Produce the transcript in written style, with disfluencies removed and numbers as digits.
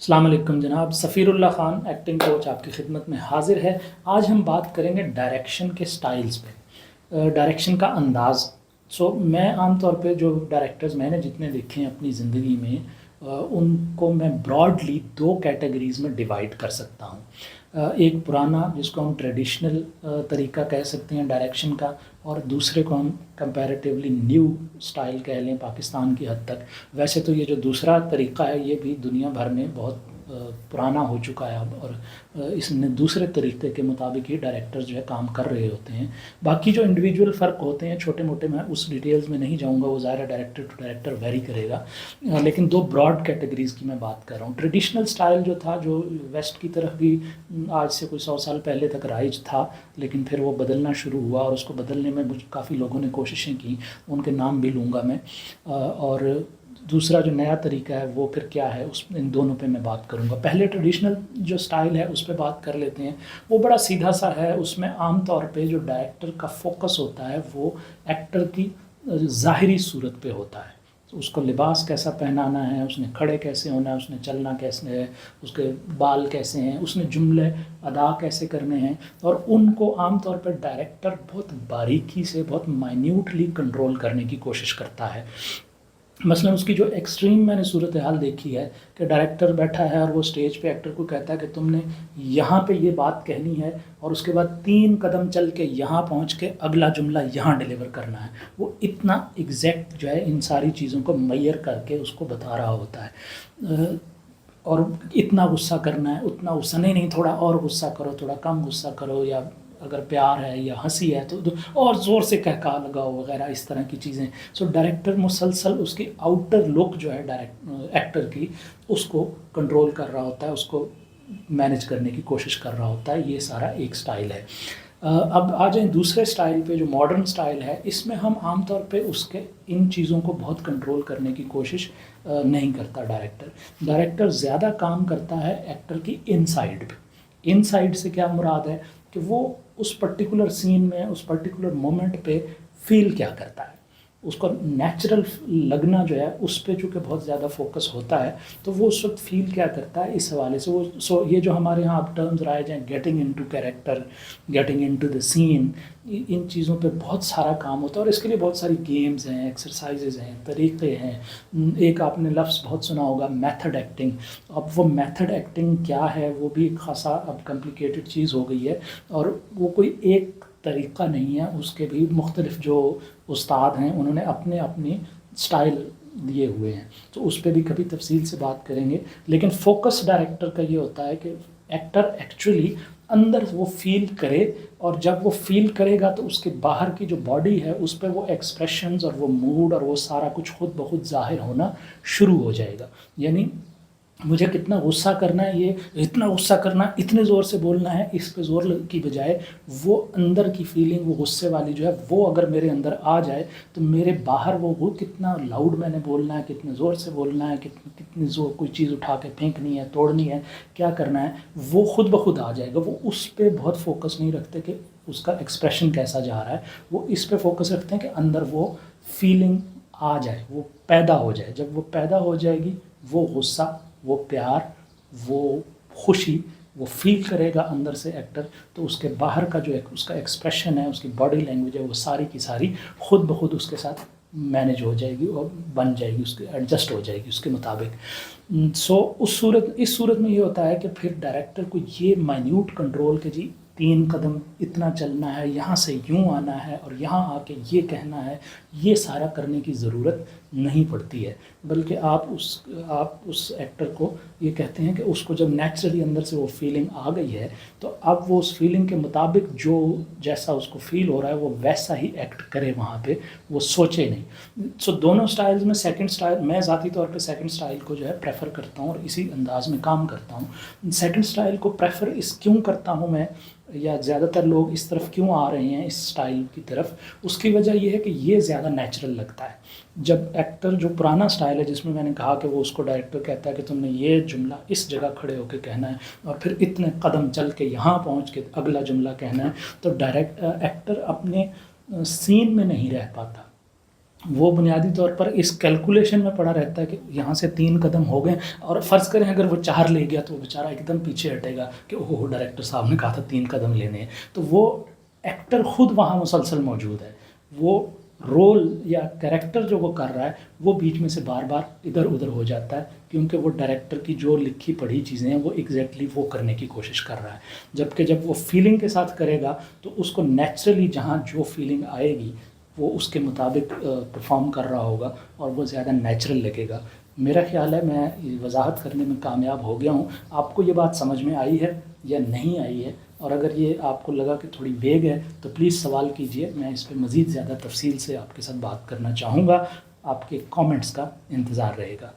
السلام علیکم جناب، سفیر اللہ خان ایکٹنگ کوچ آپ کی خدمت میں حاضر ہے۔ آج ہم بات کریں گے ڈائریکشن کے سٹائلز پہ، ڈائریکشن کا انداز۔ میں عام طور پہ جو ڈائریکٹرز میں نے جتنے دیکھے ہیں اپنی زندگی میں، ان کو میں براڈلی دو کیٹیگریز میں ڈیوائڈ کر سکتا ہوں۔ ایک پرانا جس کو ہم ٹریڈیشنل طریقہ کہہ سکتے ہیں ڈائریکشن کا، اور دوسرے کو ہم کمپیریٹیولی نیو سٹائل کہہ لیں پاکستان کی حد تک۔ ویسے تو یہ جو دوسرا طریقہ ہے یہ بھی دنیا بھر میں بہت پرانا ہو چکا ہے اب، اور اس میں دوسرے طریقے کے مطابق ہی ڈائریکٹر جو ہے کام کر رہے ہوتے ہیں۔ باقی جو انڈیویجول فرق ہوتے ہیں چھوٹے موٹے، میں اس ڈیٹیلز میں نہیں جاؤں گا، وہ ظاہر ڈائریکٹر ٹو ڈائریکٹر ویری کرے گا، لیکن دو براڈ کیٹیگریز کی میں بات کر رہا ہوں۔ ٹریڈیشنل سٹائل جو تھا، جو ویسٹ کی طرف بھی آج سے کوئی 100 سال پہلے تک رائج تھا، لیکن پھر وہ بدلنا شروع ہوا، اور اس کو بدلنے میں مجھے کافی لوگوں نے کوششیں کی، ان کے نام بھی لوں گا میں۔ اور دوسرا جو نیا طریقہ ہے وہ پھر کیا ہے، ان دونوں پہ میں بات کروں گا۔ پہلے ٹریڈیشنل جو سٹائل ہے اس پہ بات کر لیتے ہیں۔ وہ بڑا سیدھا سا ہے، اس میں عام طور پہ جو ڈائریکٹر کا فوکس ہوتا ہے وہ ایکٹر کی ظاہری صورت پہ ہوتا ہے۔ اس کو لباس کیسا پہنانا ہے، اس نے کھڑے کیسے ہونا ہے، اس نے چلنا کیسے ہے، اس کے بال کیسے ہیں، اس نے جملے ادا کیسے کرنے ہیں، اور ان کو عام طور پر ڈائریکٹر بہت باریکی سے، بہت مائنیوٹلی کنٹرول کرنے کی کوشش کرتا ہے۔ مثلا اس کی جو ایکسٹریم میں نے صورتحال دیکھی ہے کہ ڈائریکٹر بیٹھا ہے اور وہ اسٹیج پہ ایکٹر کو کہتا ہے کہ تم نے یہاں پہ یہ بات کہنی ہے، اور اس کے بعد 3 قدم چل کے یہاں پہنچ کے اگلا جملہ یہاں ڈیلیور کرنا ہے۔ وہ اتنا ایگزیکٹ جو ہے ان ساری چیزوں کو میئر کر کے اس کو بتا رہا ہوتا ہے، اور اتنا غصہ کرنا ہے، اتنا غصہ نہیں، تھوڑا اور غصہ کرو، تھوڑا کم غصہ کرو، یا اگر پیار ہے یا ہنسی ہے تو اور زور سے کہکا لگاؤ وغیرہ، اس طرح کی چیزیں۔ ڈائریکٹر مسلسل اس کی آؤٹر لک جو ہے ایکٹر کی، اس کو کنٹرول کر رہا ہوتا ہے، اس کو مینیج کرنے کی کوشش کر رہا ہوتا ہے۔ یہ سارا ایک سٹائل ہے۔ اب آ جائیں دوسرے سٹائل پہ جو ماڈرن سٹائل ہے، اس میں ہم عام طور پہ اس کے ان چیزوں کو بہت کنٹرول کرنے کی کوشش نہیں کرتا ڈائریکٹر زیادہ کام کرتا ہے ایکٹر کی ان سائڈ پہ۔ ان سائڈ سے کیا مراد ہے کہ وہ اس پرٹیکولر سین میں، اس پرٹیکولر مومنٹ پہ فیل کیا کرتا ہے، اس کو نیچرل لگنا جو ہے اس پہ چونکہ بہت زیادہ فوکس ہوتا ہے، تو وہ اس وقت فیل کیا کرتا ہے، اس حوالے سے وہ یہ جو ہمارے ہاں اب ٹرمز رائج ہیں، getting into character, getting into the scene, ان چیزوں پہ بہت سارا کام ہوتا ہے، اور اس کے لیے بہت ساری گیمز ہیں، ایکسرسائزز ہیں، طریقے ہیں۔ ایک آپ نے لفظ بہت سنا ہوگا، میتھڈ ایکٹنگ۔ اب وہ میتھڈ ایکٹنگ کیا ہے، وہ بھی ایک خاصا اب کمپلیکیٹڈ چیز ہو گئی ہے، اور وہ کوئی ایک طریقہ نہیں ہے، اس کے بھی مختلف جو استاد ہیں انہوں نے اپنے اپنی سٹائل دیے ہوئے ہیں، تو اس پہ بھی کبھی تفصیل سے بات کریں گے۔ لیکن فوکس ڈائریکٹر کا یہ ہوتا ہے کہ ایکٹر ایکچولی اندر وہ فیل کرے، اور جب وہ فیل کرے گا تو اس کے باہر کی جو باڈی ہے اس پہ وہ ایکسپریشنز اور وہ موڈ اور وہ سارا کچھ خود بخود ظاہر ہونا شروع ہو جائے گا۔ یعنی مجھے کتنا غصہ کرنا ہے، یہ اتنا غصہ کرنا، اتنے زور سے بولنا ہے، اس پہ زور کی بجائے وہ اندر کی فیلنگ، وہ غصے والی جو ہے وہ اگر میرے اندر آ جائے تو میرے باہر وہ کتنا لاؤڈ میں نے بولنا ہے، کتنے زور سے بولنا ہے، کتنی زور کوئی چیز اٹھا کے پھینکنی ہے، توڑنی ہے، کیا کرنا ہے، وہ خود بخود آ جائے گا۔ وہ اس پہ بہت فوکس نہیں رکھتے کہ اس کا ایکسپریشن کیسا جا رہا ہے، وہ اس پہ فوکس رکھتے ہیں کہ اندر وہ فیلنگ آ جائے، وہ پیدا ہو جائے۔ جب وہ پیدا ہو جائے گی، وہ غصہ، وہ پیار، وہ خوشی وہ فیل کرے گا اندر سے ایکٹر، تو اس کے باہر کا جو اس کا ایکسپریشن ہے، اس کی باڈی لینگویج ہے، وہ ساری کی ساری خود بخود اس کے ساتھ مینیج ہو جائے گی اور بن جائے گی، اس کے ایڈجسٹ ہو جائے گی اس کے مطابق۔ اس صورت میں یہ ہوتا ہے کہ پھر ڈائریکٹر کو یہ مائنیوٹ کنٹرول کہ جی 3 قدم اتنا چلنا ہے، یہاں سے یوں آنا ہے، اور یہاں آ کے یہ کہنا ہے، یہ سارا کرنے کی ضرورت نہیں پڑتی ہے، بلکہ آپ اس ایکٹر کو یہ کہتے ہیں کہ اس کو جب نیچرلی اندر سے وہ فیلنگ آ گئی ہے، تو اب وہ اس فیلنگ کے مطابق جو جیسا اس کو فیل ہو رہا ہے وہ ویسا ہی ایکٹ کرے وہاں پہ، وہ سوچے نہیں۔ دونوں سٹائلز میں سیکنڈ سٹائل، میں ذاتی طور پہ سیکنڈ سٹائل کو جو ہے پریفر کرتا ہوں، اور اسی انداز میں کام کرتا ہوں۔ سیکنڈ سٹائل کو پریفر کیوں کرتا ہوں میں، یا زیادہ تر لوگ اس طرف کیوں آ رہے ہیں، اس سٹائل کی طرف، اس کی وجہ یہ ہے کہ یہ زیادہ نیچرل لگتا ہے۔ جب ایکٹر جو پرانا سٹائل ہے جس میں میں نے کہا کہ وہ اس کو ڈائریکٹر کہتا ہے کہ تم نے یہ جملہ اس جگہ کھڑے ہو کے کہنا ہے، اور پھر اتنے قدم چل کے یہاں پہنچ کے اگلا جملہ کہنا ہے، تو ایکٹر اپنے سین میں نہیں رہ پاتا، وہ بنیادی طور پر اس کیلکولیشن میں پڑا رہتا ہے کہ یہاں سے 3 قدم ہو گئے، اور فرض کریں اگر وہ 4 لے گیا تو وہ بیچارہ ایک دم پیچھے ہٹے گا کہ اوہ ڈائریکٹر صاحب نے کہا تھا 3 قدم لینے ہیں. تو وہ ایکٹر خود وہاں مسلسل موجود ہے، وہ رول یا کریکٹر جو وہ کر رہا ہے وہ بیچ میں سے بار بار ادھر ادھر ہو جاتا ہے، کیونکہ وہ ڈائریکٹر کی جو لکھی پڑھی چیزیں ہیں وہ ایگزیکٹلی وہ کرنے کی کوشش کر رہا ہے. جبکہ جب وہ فیلنگ کے ساتھ کرے گا تو اس کو نیچرلی جہاں جو فیلنگ آئے گی وہ اس کے مطابق پرفارم کر رہا ہوگا اور وہ زیادہ نیچرل لگے گا. میرا خیال ہے میں وضاحت کرنے میں کامیاب ہو گیا ہوں. آپ کو یہ بات سمجھ میں آئی ہے یا نہیں آئی ہے؟ اور اگر یہ آپ کو لگا کہ تھوڑی ویگ ہے تو پلیز سوال کیجئے، میں اس پہ مزید زیادہ تفصیل سے آپ کے ساتھ بات کرنا چاہوں گا. آپ کے کامنٹس کا انتظار رہے گا.